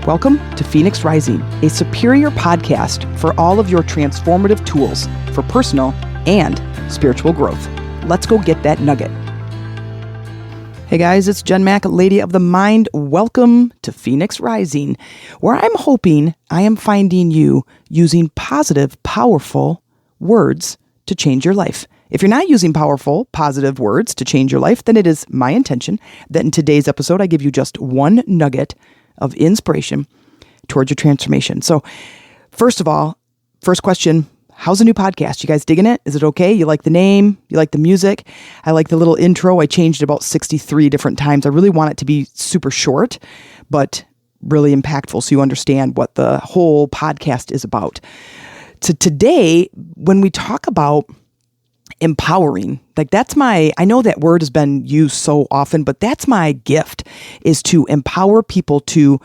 Welcome to Phoenix Rising, a superior podcast for all of your transformative tools for personal and spiritual growth. Let's go get that nugget. Hey guys, it's Jen Mack, Lady of the Mind. Welcome to Phoenix Rising, where I'm hoping I am finding you using positive, powerful words to change your life. If you're not using powerful, positive words to change your life, then it is my intention that in today's episode, I give you just one nugget of inspiration towards your transformation. So first of all, first question, how's the new podcast? You guys digging it? Is it okay? You like the name? You like the music? I like the little intro. I changed it about 63 different times. I really want it to be super short, but really impactful so you understand what the whole podcast is about. So today, when we talk about empowering, like I know that word has been used so often, but that's my gift, is to empower people to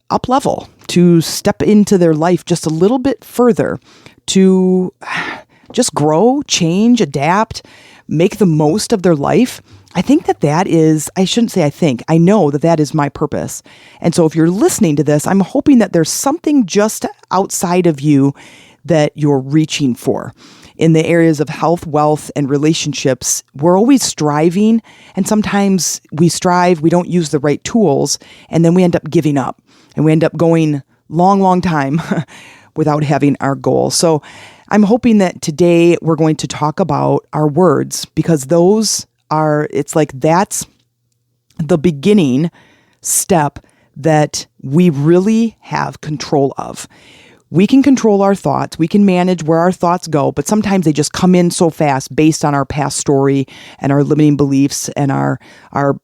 up level, to step into their life just a little bit further, to just grow, change, adapt, make the most of their life. I think that is, I know that is my purpose. And so if you're listening to this, I'm hoping that there's something just outside of you that you're reaching for. In the areas of health, wealth, and relationships, we're always striving, and sometimes we strive, we don't use the right tools, and then we end up giving up, and we end up going long time without having our goal. So I'm hoping that today we're going to talk about our words, because that's the beginning step that we really have control of. We can control our thoughts. We can manage where our thoughts go, but sometimes they just come in so fast based on our past story and our limiting beliefs and our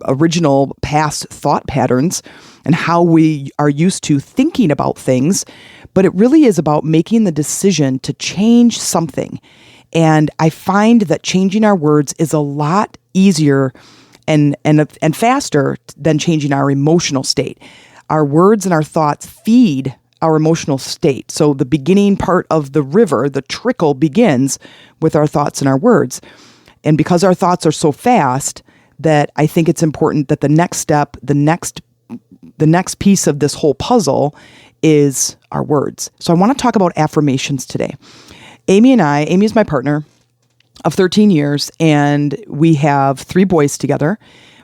original past thought patterns and how we are used to thinking about things. But it really is about making the decision to change something. And I find that changing our words is a lot easier and faster than changing our emotional state. Our words and our thoughts feed our emotional state. So the beginning part of the river, the trickle, begins with our thoughts and our words. And because our thoughts are so fast, that I think it's important that the next step, the next piece of this whole puzzle is our words. So I want to talk about affirmations today. Amy is my partner of 13 years, and we have 3 boys together.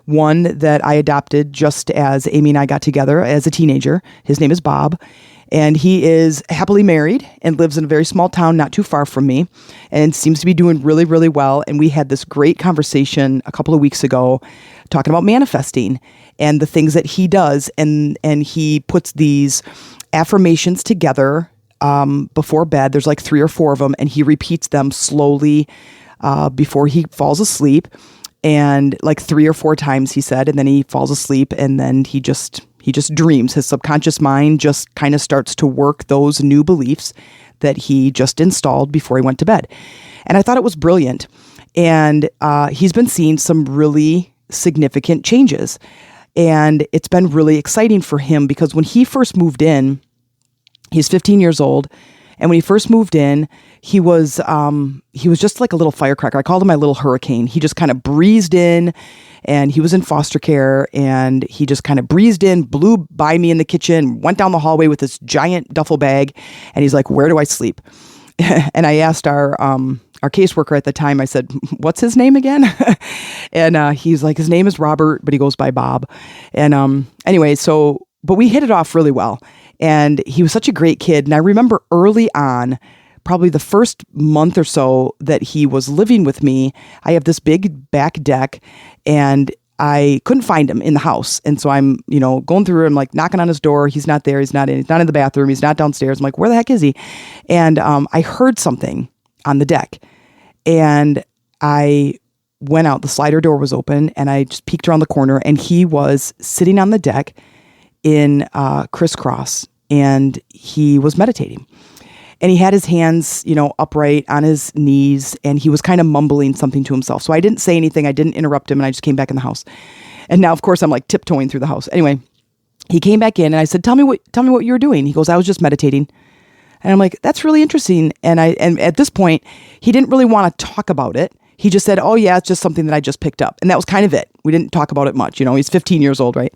One that I adopted just as Amy and I got together as a teenager. His name is Bob. And he is happily married and lives in a very small town not too far from me and seems to be doing really, really well. And we had this great conversation a couple of weeks ago talking about manifesting and the things that he does. And he puts these affirmations together before bed. There's like 3 or 4 of them, and he repeats them slowly before he falls asleep. And like 3 or 4 times, he said, and then he falls asleep, and then he just dreams. His subconscious mind just kind of starts to work those new beliefs that he just installed before he went to bed. And I thought it was brilliant. And he's been seeing some really significant changes. And it's been really exciting for him because when he first moved in, he's 15 years old. And when he first moved in, he was just like a little firecracker. I called him my little hurricane. He just kind of breezed in, and he was in foster care, and he just kind of breezed in, blew by me in the kitchen, went down the hallway with this giant duffel bag, and he's like, "Where do I sleep?" And I asked our caseworker at the time, I said, "What's his name again?" And he's like, "His name is Robert, but he goes by Bob." And anyway, but we hit it off really well. And he was such a great kid. And I remember early on, probably the first month or so that he was living with me, I have this big back deck, and I couldn't find him in the house. And so I'm, going through, I'm like knocking on his door. He's not there. He's not in the bathroom. He's not downstairs. I'm like, where the heck is he? And I heard something on the deck, and I went out. The slider door was open, and I just peeked around the corner, and he was sitting on the deck in crisscross, and he was meditating. And he had his hands, upright on his knees, and he was kind of mumbling something to himself. So I didn't say anything. I didn't interrupt him, and I just came back in the house. And now, of course, I'm like tiptoeing through the house. Anyway, he came back in, and I said, "Tell me what you were doing." He goes, "I was just meditating." And I'm like, "That's really interesting." And at this point, he didn't really want to talk about it. He just said, "Oh yeah, it's just something that I just picked up." And that was kind of it. We didn't talk about it much. He's 15 years old, right?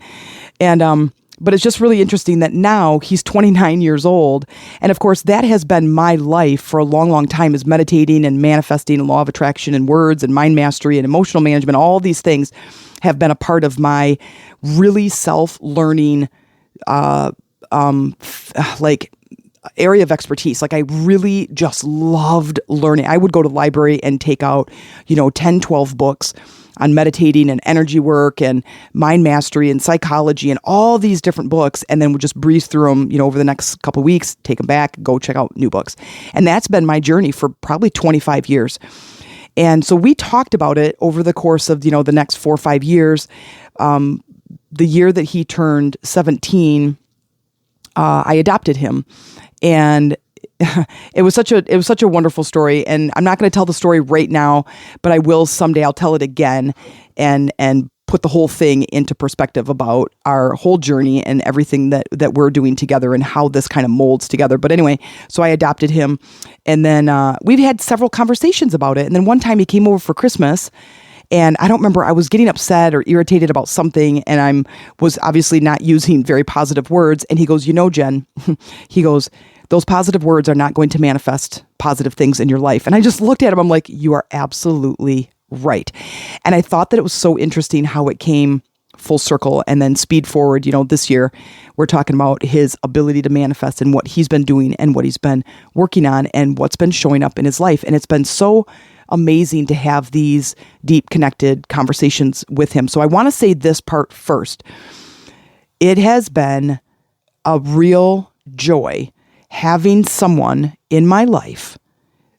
And But it's just really interesting that now he's 29 years old. And of course, that has been my life for a long, long time, is meditating and manifesting and law of attraction and words and mind mastery and emotional management. All these things have been a part of my really self-learning, like area of expertise. Like I really just loved learning. I would go to the library and take out, 10, 12 books on meditating and energy work and mind mastery and psychology and all these different books, and then would just breeze through them, over the next couple of weeks, take them back, go check out new books. And that's been my journey for probably 25 years. And so we talked about it over the course of, the next 4 or 5 years. The year that he turned 17, I adopted him. And it was such a wonderful story. And I'm not going to tell the story right now, but I will someday. I'll tell it again and put the whole thing into perspective about our whole journey and everything that we're doing together and how this kind of molds together. But anyway, so I adopted him, and then we've had several conversations about it. And then one time he came over for Christmas, and I don't remember, I was getting upset or irritated about something, and I was obviously not using very positive words. And he goes, Jen, he goes, those positive words are not going to manifest positive things in your life. And I just looked at him. I'm like, you are absolutely right. And I thought that it was so interesting how it came full circle and then speed forward. This year we're talking about his ability to manifest and what he's been doing and what he's been working on and what's been showing up in his life. And it's been so amazing to have these deep connected conversations with him. So I want to say this part first. It has been a real joy having someone in my life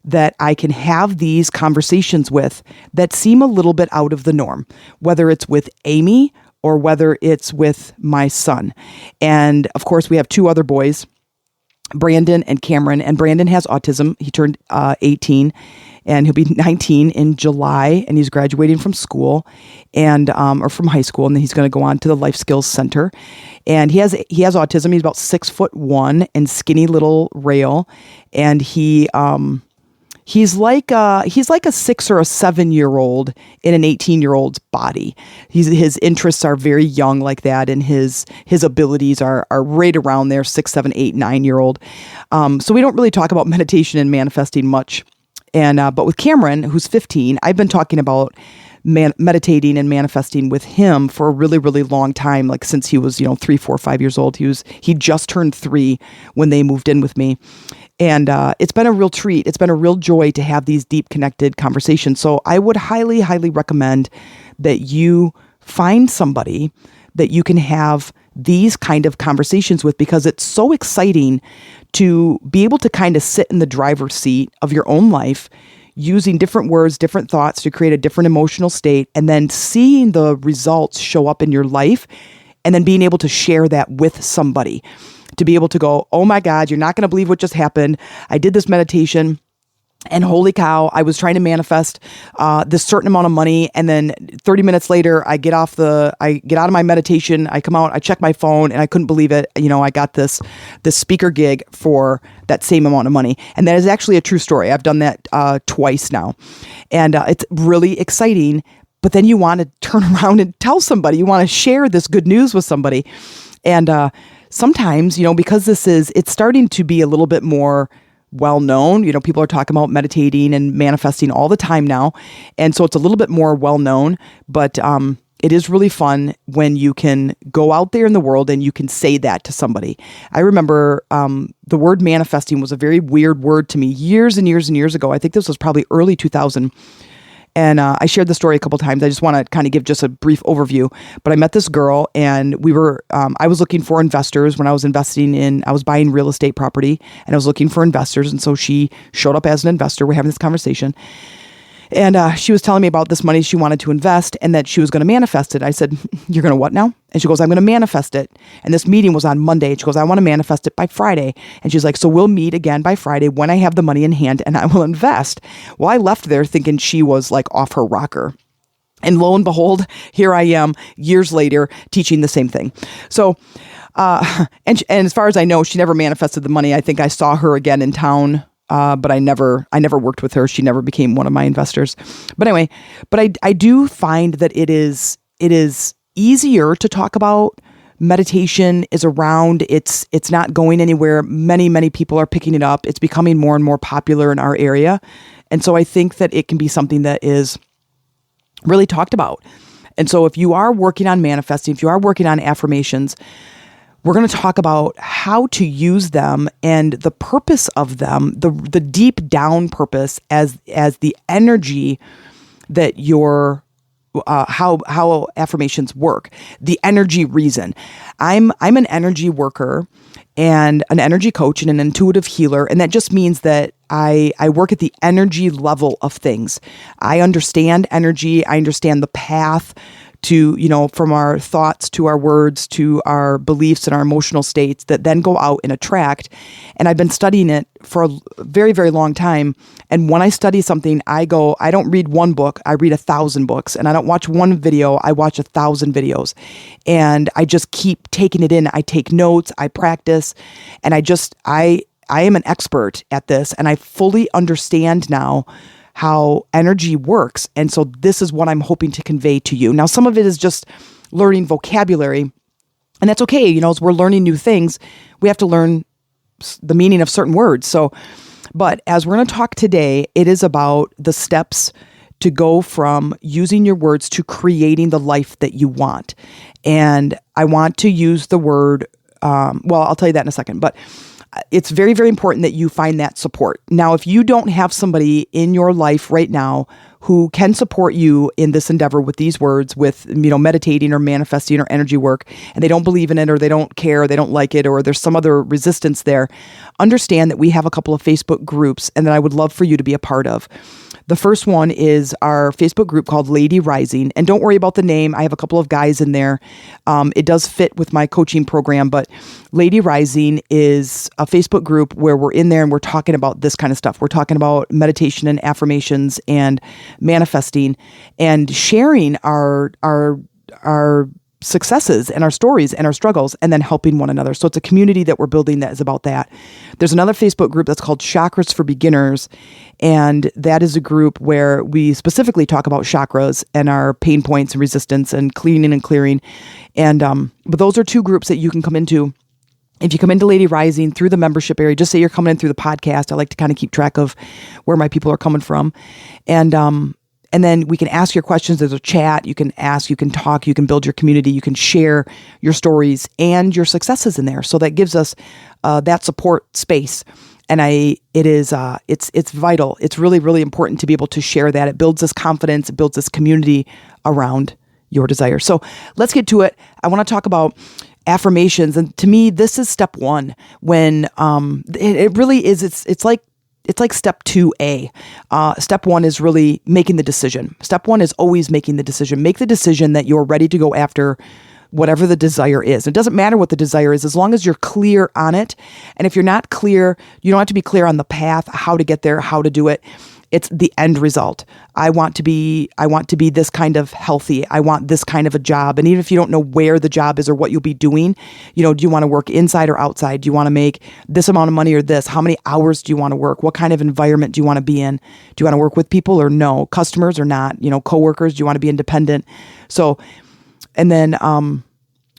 that I can have these conversations with that seem a little bit out of the norm, whether it's with Amy or whether it's with my son. And of course, we have 2 other boys, Brandon and Cameron. And Brandon has autism. He turned 18, and he'll be 19 in July, and he's graduating from school and or from high school, and then he's going to go on to the Life Skills Center. And he has autism. He's about 6'1" and skinny little rail, and he's like a 6 or a 7-year-old in an 18-year-old's body. His interests are very young like that, and his abilities are right around there, 6, 7, 8, 9-year-old. So we don't really talk about meditation and manifesting much. And but with Cameron, who's 15, I've been talking about meditating and manifesting with him for a really, really long time, like since he was 3, 4, 5 years old. He just turned 3 when they moved in with me. And it's been a real treat. It's been a real joy to have these deep connected conversations. So I would highly, highly recommend that you find somebody that you can have these kind of conversations with, because it's so exciting to be able to kind of sit in the driver's seat of your own life, using different words, different thoughts to create a different emotional state, and then seeing the results show up in your life, and then being able to share that with somebody. To be able to go, oh my God, you're not going to believe what just happened. I did this meditation, and holy cow, I was trying to manifest this certain amount of money. And then 30 minutes later, I get out of my meditation. I come out, I check my phone, and I couldn't believe it. I got this speaker gig for that same amount of money. And that is actually a true story. I've done that twice now. And it's really exciting. But then you want to turn around and tell somebody, you want to share this good news with somebody. And sometimes, because it's starting to be a little bit more well-known. People are talking about meditating and manifesting all the time now. And so it's a little bit more well-known, but it is really fun when you can go out there in the world and you can say that to somebody. I remember the word manifesting was a very weird word to me years and years and years ago. I think this was probably early 2000. And I shared the story a couple times. I just want to kind of give just a brief overview. But I met this girl, and I was looking for investors when I was I was buying real estate property, and I was looking for investors. And so she showed up as an investor. We're having this conversation. And she was telling me about this money she wanted to invest and that she was going to manifest it. I said, you're going to what now? And she goes, I'm going to manifest it. And this meeting was on Monday. She goes, I want to manifest it by Friday. And she's like, so we'll meet again by Friday when I have the money in hand and I will invest. Well, I left there thinking she was like off her rocker. And lo and behold, here I am years later teaching the same thing. So, and as far as I know, she never manifested the money. I think I saw her again in town. But I never worked with her. She never became one of my investors. But anyway, I do find that it is easier to talk about Meditation is around. It's not going anywhere. Many people are picking it up. It's becoming more and more popular in our area. And so I think that it can be something that is really talked about. And so if you are working on manifesting, if you are working on affirmations, we're going to talk about how to use them and the purpose of them, the deep down purpose as the energy that your how affirmations work, the energy reason. I'm an energy worker and an energy coach and an intuitive healer, and that just means that I work at the energy level of things. I understand energy. I understand the path to, from our thoughts to our words to our beliefs and our emotional states that then go out and attract. And I've been studying it for a very, very long time. And when I study something, I don't read one book, I read 1,000 books. And I don't watch one video, I watch 1,000 videos. And I just keep taking it in. I take notes, I practice, and I am an expert at this. And I fully understand now how energy works. And so this is what I'm hoping to convey to you. Now, some of it is just learning vocabulary, and that's okay. As we're learning new things, we have to learn the meaning of certain words. But as we're going to talk today, it is about the steps to go from using your words to creating the life that you want. And I want to use the word, I'll tell you that in a second, but it's very, very important that you find that support. Now, if you don't have somebody in your life right now who can support you in this endeavor with these words, with, meditating or manifesting or energy work, and they don't believe in it or they don't care, or they don't like it, or there's some other resistance there, understand that we have a couple of Facebook groups and that I would love for you to be a part of. The first one is our Facebook group called Lady Rising. And don't worry about the name. I have a couple of guys in there. It does fit with my coaching program, but Lady Rising is a Facebook group where we're in there and we're talking about this kind of stuff. We're talking about meditation and affirmations and manifesting and sharing our successes and our stories and our struggles, and then helping one another. So it's a community that we're building that is about that. There's another Facebook group that's called Chakras for Beginners, and that is a group where we specifically talk about chakras and our pain points and resistance and cleaning and clearing. And but those are two groups that you can come into. If you come into Lady Rising through the membership area, just say you're coming in through the podcast. I like to kind of keep track of where my people are coming from. And then we can ask your questions. There's a chat. You can ask, you can talk, you can build your community, you can share your stories and your successes in there. So that gives us that support space. And it's vital. It's really, really important to be able to share that. It builds this confidence. It builds this community around your desire. So let's get to it. I want to talk about affirmations. And to me, this is step one when it really is. It's like step 2A. Step one is really making the decision. Step one is always making the decision. Make the decision that you're ready to go after whatever the desire is. It doesn't matter what the desire is, as long as you're clear on it. And if you're not clear, you don't have to be clear on the path, how to get there, how to do it. It's the end result. I want to be this kind of healthy. I want this kind of a job. And even if you don't know where the job is or what you'll be doing, do you want to work inside or outside? Do you want to make this amount of money or this? How many hours do you want to work? What kind of environment do you want to be in? Do you want to work with people or no? Customers or not? Coworkers? Do you want to be independent? So, and then,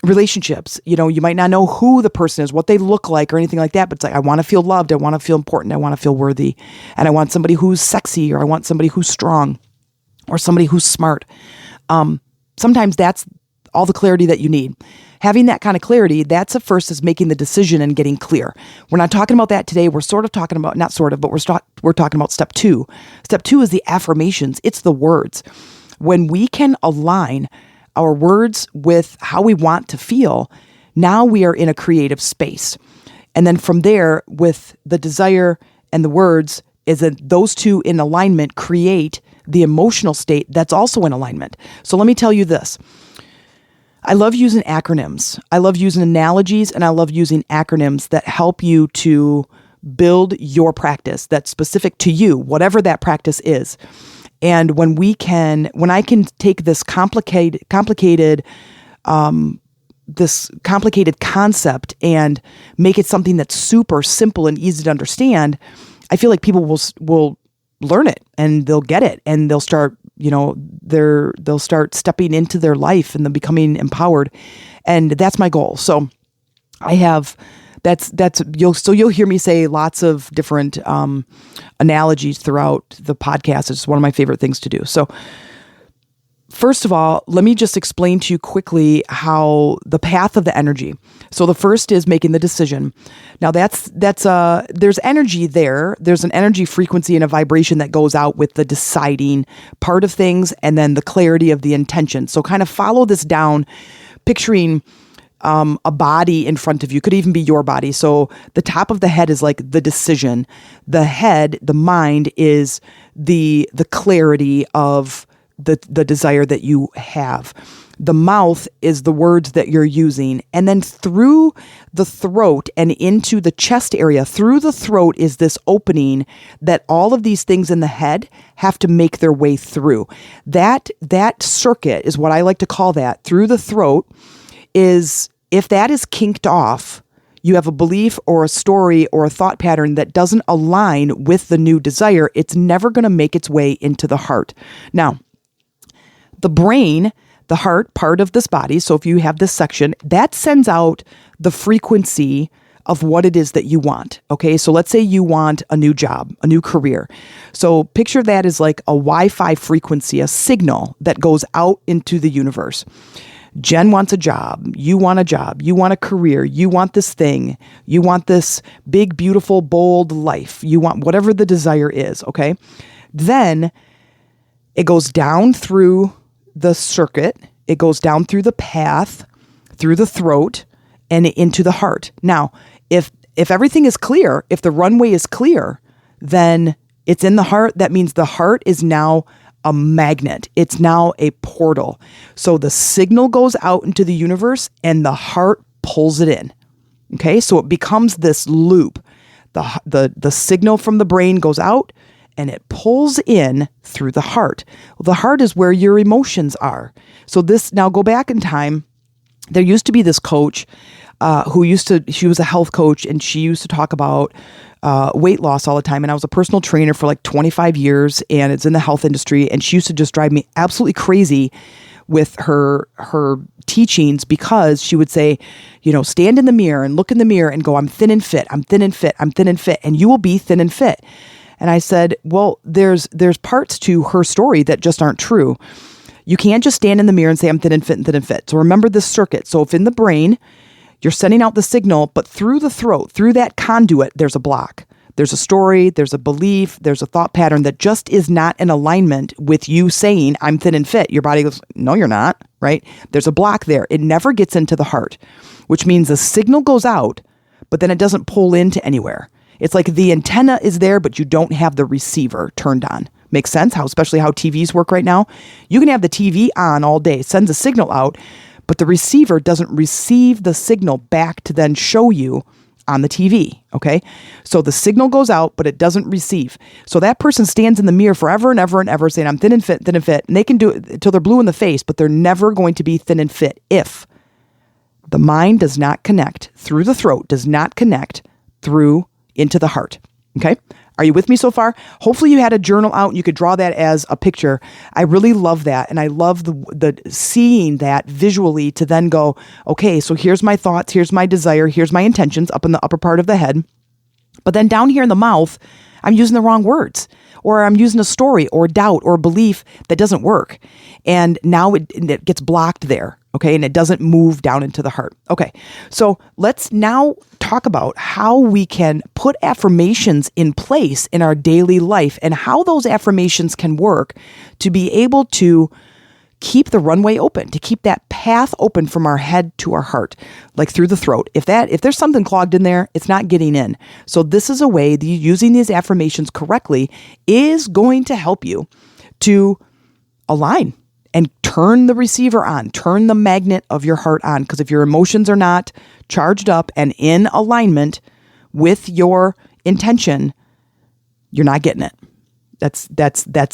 relationships, you might not know who the person is, what they look like or anything like that, but it's like, I want to feel loved. I want to feel important. I want to feel worthy. And I want somebody who's sexy, or I want somebody who's strong, or somebody who's smart. Sometimes that's all the clarity that you need. Having that kind of clarity, that's the first, is making the decision and getting clear. We're not talking about that today. We're sort of talking about, not sort of, but we're talking about step two. Step two is the affirmations. It's the words. When we can align our words with how we want to feel, now we are in a creative space. And then from there, with the desire and the words, is that those two in alignment create the emotional state that's also in alignment. So let me tell you this. I love using acronyms. I love using analogies, and I love using acronyms that help you to build your practice that's specific to you, whatever that practice is. And when I can take this complicated concept and make it something that's super simple and easy to understand, I feel like people will learn it and they'll get it and they'll start, they'll start stepping into their life and they're becoming empowered. And that's my goal. So I have, you'll hear me say lots of different analogies throughout the podcast. It's one of my favorite things to do. So first of all, let me just explain to you quickly how the path of the energy. So the first is making the decision. Now there's energy there. There's an energy frequency and a vibration that goes out with the deciding part of things, and then the clarity of the intention. So kind of follow this down, picturing a body in front of you. Could even be your body. So the top of the head is like the decision. The head, the mind, is the clarity of the desire that you have. The mouth is the words that you're using. And then through the throat and into the chest area, through the throat is this opening that all of these things in the head have to make their way through. That circuit is what I like to call that. Through the throat is, if that is kinked off, you have a belief or a story or a thought pattern that doesn't align with the new desire, it's never going to make its way into the heart. Now, the brain, the heart part of this body, so if you have this section, that sends out the frequency of what it is that you want. Okay, so let's say you want a new job, a new career. So picture that as like a Wi-Fi frequency, a signal that goes out into the universe. Jen wants a job. You want a job. You want a career. You want this thing. You want this big, beautiful, bold life. You want whatever the desire is. Okay, then it goes down through the circuit, it goes down through the path, through the throat, and into the heart. Now, if everything is clear, if the runway is clear, then it's in the heart. That means the heart is now a magnet. It's now a portal. So the signal goes out into the universe and the heart pulls it in. Okay, so it becomes this loop. The signal from the brain goes out and it pulls in through the heart. Well, the heart is where your emotions are. So now go back in time. There used to be this coach she was a health coach, and she used to talk about weight loss all the time. And I was a personal trainer for like 25 years, and it's in the health industry. And she used to just drive me absolutely crazy with her teachings, because she would say, stand in the mirror and look in the mirror and go, I'm thin and fit, I'm thin and fit, I'm thin and fit, and you will be thin and fit. And I said, well, there's parts to her story that just aren't true. You can't just stand in the mirror and say, I'm thin and fit and thin and fit. So remember this circuit. So if in the brain, you're sending out the signal, but through the throat, through that conduit, there's a block. There's a story, there's a belief, there's a thought pattern that just is not in alignment with you saying, I'm thin and fit. Your body goes, no, you're not, right? There's a block there. It never gets into the heart, which means the signal goes out, but then it doesn't pull into anywhere. It's like the antenna is there, but you don't have the receiver turned on. Makes sense? Especially how TVs work right now. You can have the TV on all day, sends a signal out, but the receiver doesn't receive the signal back to then show you on the TV. Okay. So the signal goes out, but it doesn't receive. So that person stands in the mirror forever and ever and ever saying, I'm thin and fit, and they can do it until they're blue in the face, but they're never going to be thin and fit if the mind does not connect through the throat, does not connect through into the heart. Okay. Are you with me so far? Hopefully you had a journal out and you could draw that as a picture. I really love that. And I love the seeing that visually to then go, okay, so here's my thoughts, here's my desire, here's my intentions up in the upper part of the head. But then down here in the mouth, I'm using the wrong words, or I'm using a story or doubt or belief that doesn't work. And now it gets blocked there. Okay. And it doesn't move down into the heart. Okay. So let's now talk about how we can put affirmations in place in our daily life and how those affirmations can work to be able to keep the runway open, to keep that path open from our head to our heart, like through the throat. If there's something clogged in there, it's not getting in. So this is a way that using these affirmations correctly is going to help you to align and turn the receiver on, turn the magnet of your heart on. Because if your emotions are not charged up and in alignment with your intention, you're not getting it. That's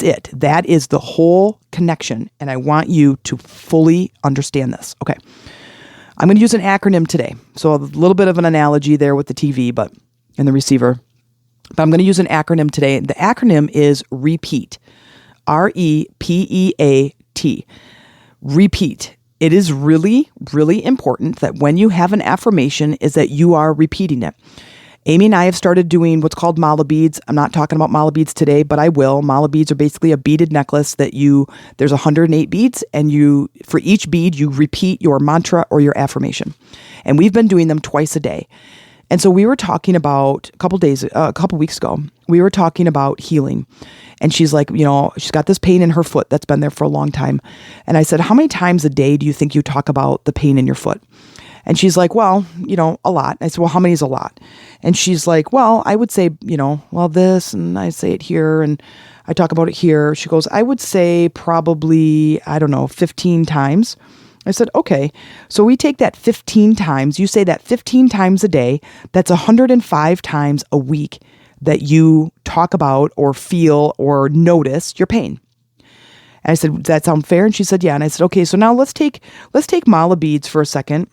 it. That is the whole connection. And I want you to fully understand this. Okay. I'm going to use an acronym today. So a little bit of an analogy there with the TV, and the receiver, but I'm going to use an acronym today. The acronym is REPEAT, REPEAT. Repeat. it is really, really important that when you have an affirmation is that you are repeating it. Amy and I have started doing what's called mala beads. I'm not talking about mala beads today, but I will. Mala beads are basically a beaded necklace that there's 108 beads, and for each bead, you repeat your mantra or your affirmation. And we've been doing them twice a day. And so we were talking about a couple weeks ago, we were talking about healing. And she's like, she's got this pain in her foot that's been there for a long time. And I said, how many times a day do you think you talk about the pain in your foot? And she's like, well, a lot. I said, well, how many is a lot? And she's like, well, I would say, this, and I say it here, and I talk about it here. She goes, I would say probably, 15 times. I said, okay, so we take that 15 times. You say that 15 times a day. That's 105 times a week that you talk about or feel or notice your pain. And I said, does that sound fair? And she said, yeah. And I said, okay, so now let's take mala beads for a second.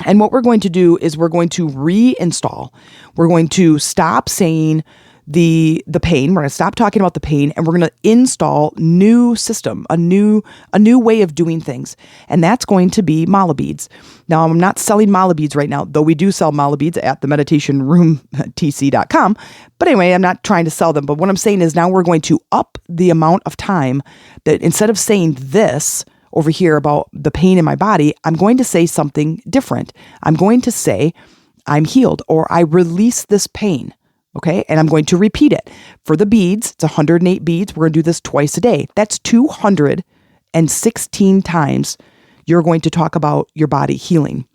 And what we're going to do is we're going to reinstall. We're going to stop saying the pain. We're going to stop talking about the pain, and we're going to install new system, a new way of doing things. And that's going to be mala beads. Now, I'm not selling mala beads right now, though we do sell mala beads at the meditationroomtc.com. But anyway, I'm not trying to sell them. But what I'm saying is now we're going to up the amount of time that instead of saying this over here about the pain in my body, I'm going to say something different. I'm going to say, I'm healed, or I release this pain. Okay. And I'm going to repeat it. For the beads, it's 108 beads. We're going to do this twice a day. That's 216 times you're going to talk about your body healing.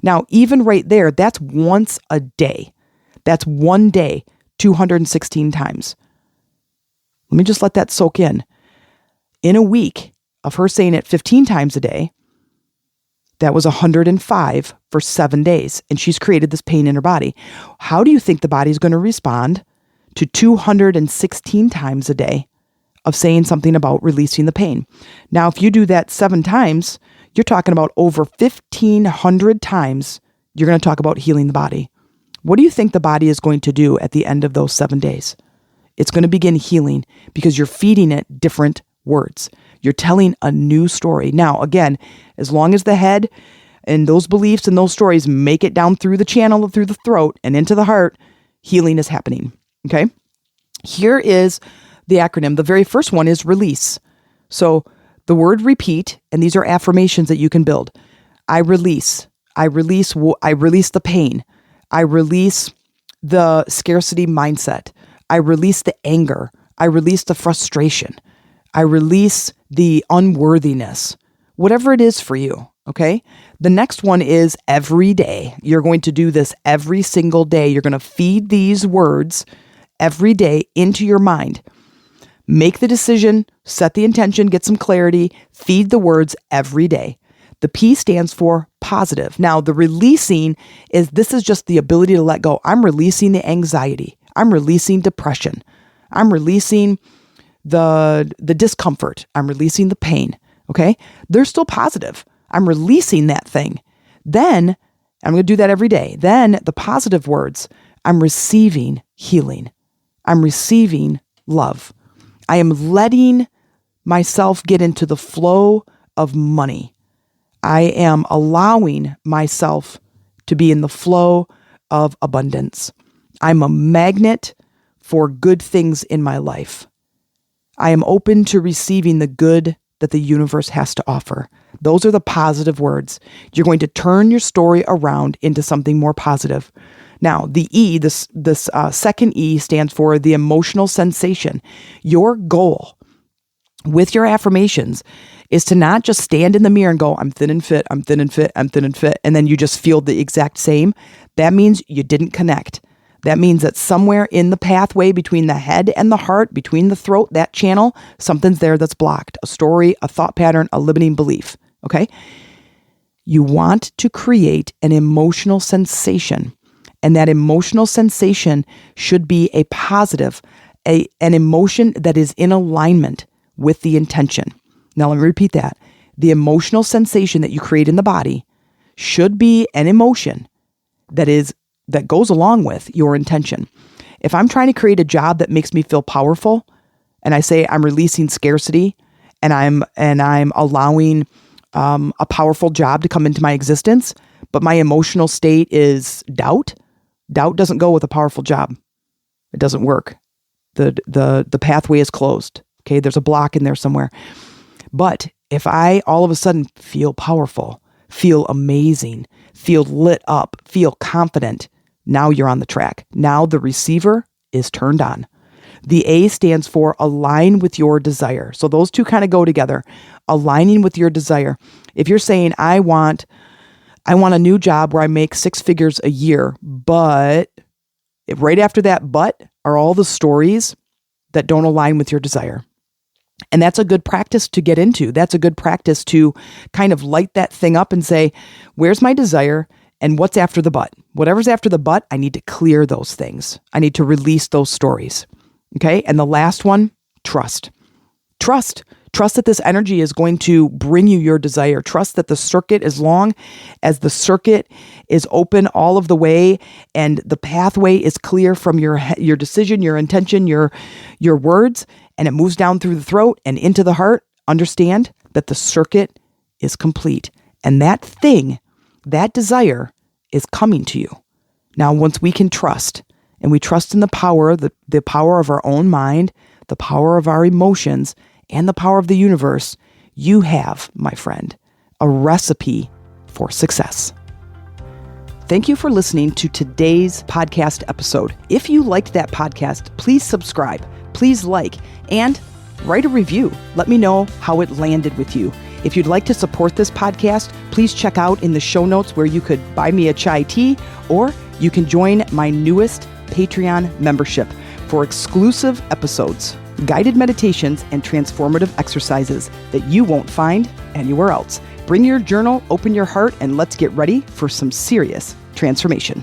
Now, even right there, that's once a day. That's one day, 216 times. Let me just let that soak in. In a week of her saying it 15 times a day, that was 105 for 7 days. And she's created this pain in her body. How do you think the body is going to respond to 216 times a day of saying something about releasing the pain? Now, if you do that 7 times, you're talking about over 1,500 times you're going to talk about healing the body. What do you think the body is going to do at the end of those 7 days? It's going to begin healing because you're feeding it different words. You're telling a new story. Now, again, as long as the head and those beliefs and those stories make it down through the channel, through the throat and into the heart, healing is happening. Okay? Here is the acronym. The very first one is release. So the word repeat, and these are affirmations that you can build. I release. I release the pain. I release the scarcity mindset. I release the anger. I release the frustration. I release the unworthiness, whatever it is for you, okay? The next one is every day. You're going to do this every single day. You're going to feed these words every day into your mind. Make the decision, set the intention, get some clarity, feed the words every day. The P stands for positive. Now, the releasing this is just the ability to let go. I'm releasing the anxiety. I'm releasing depression. I'm releasing the discomfort. I'm releasing the pain. Okay. They're still positive. I'm releasing that thing. Then I'm going to do that every day. Then the positive words, I'm receiving healing. I'm receiving love. I am letting myself get into the flow of money. I am allowing myself to be in the flow of abundance. I'm a magnet for good things in my life. I am open to receiving the good that the universe has to offer. Those are the positive words. You're going to turn your story around into something more positive. Now, the E, this second E stands for the emotional sensation. Your goal with your affirmations is to not just stand in the mirror and go, I'm thin and fit, I'm thin and fit, I'm thin and fit, and then you just feel the exact same. That means you didn't connect. That means that somewhere in the pathway between the head and the heart, between the throat, that channel, something's there that's blocked. A story, a thought pattern, a limiting belief. Okay? You want to create an emotional sensation. And that emotional sensation should be a positive, an emotion that is in alignment with the intention. Now, let me repeat that. The emotional sensation that you create in the body should be an emotion that goes along with your intention. If I'm trying to create a job that makes me feel powerful, and I say I'm releasing scarcity, and I'm allowing a powerful job to come into my existence, but my emotional state is doubt. Doubt doesn't go with a powerful job. It doesn't work. The pathway is closed. Okay, there's a block in there somewhere. But if I all of a sudden feel powerful, feel amazing, feel lit up, feel confident, now you're on the track. Now the receiver is turned on. The A stands for align with your desire. So those two kind of go together. Aligning with your desire. If you're saying, I want a new job where I make 6 figures a year, but right after that but are all the stories that don't align with your desire. And that's a good practice to get into. That's a good practice to kind of light that thing up and say, where's my desire and what's after the but? Whatever's after the but, I need to clear those things. I need to release those stories. Okay. And the last one, trust. Trust that this energy is going to bring you your desire. Trust that the circuit, as long as the circuit is open all of the way and the pathway is clear from your decision, your intention, your words, and it moves down through the throat and into the heart, understand that the circuit is complete. And that thing, that desire is coming to you. Now, once we can trust, and we trust in the power, the power of our own mind, the power of our emotions, and the power of the universe, you have, my friend, a recipe for success. Thank you for listening to today's podcast episode. If you liked that podcast, please subscribe, please like, and write a review. Let me know how it landed with you. If you'd like to support this podcast, please check out in the show notes where you could buy me a chai tea, or you can join my newest Patreon membership for exclusive episodes, guided meditations, and transformative exercises that you won't find anywhere else. Bring your journal, open your heart, and let's get ready for some serious transformation.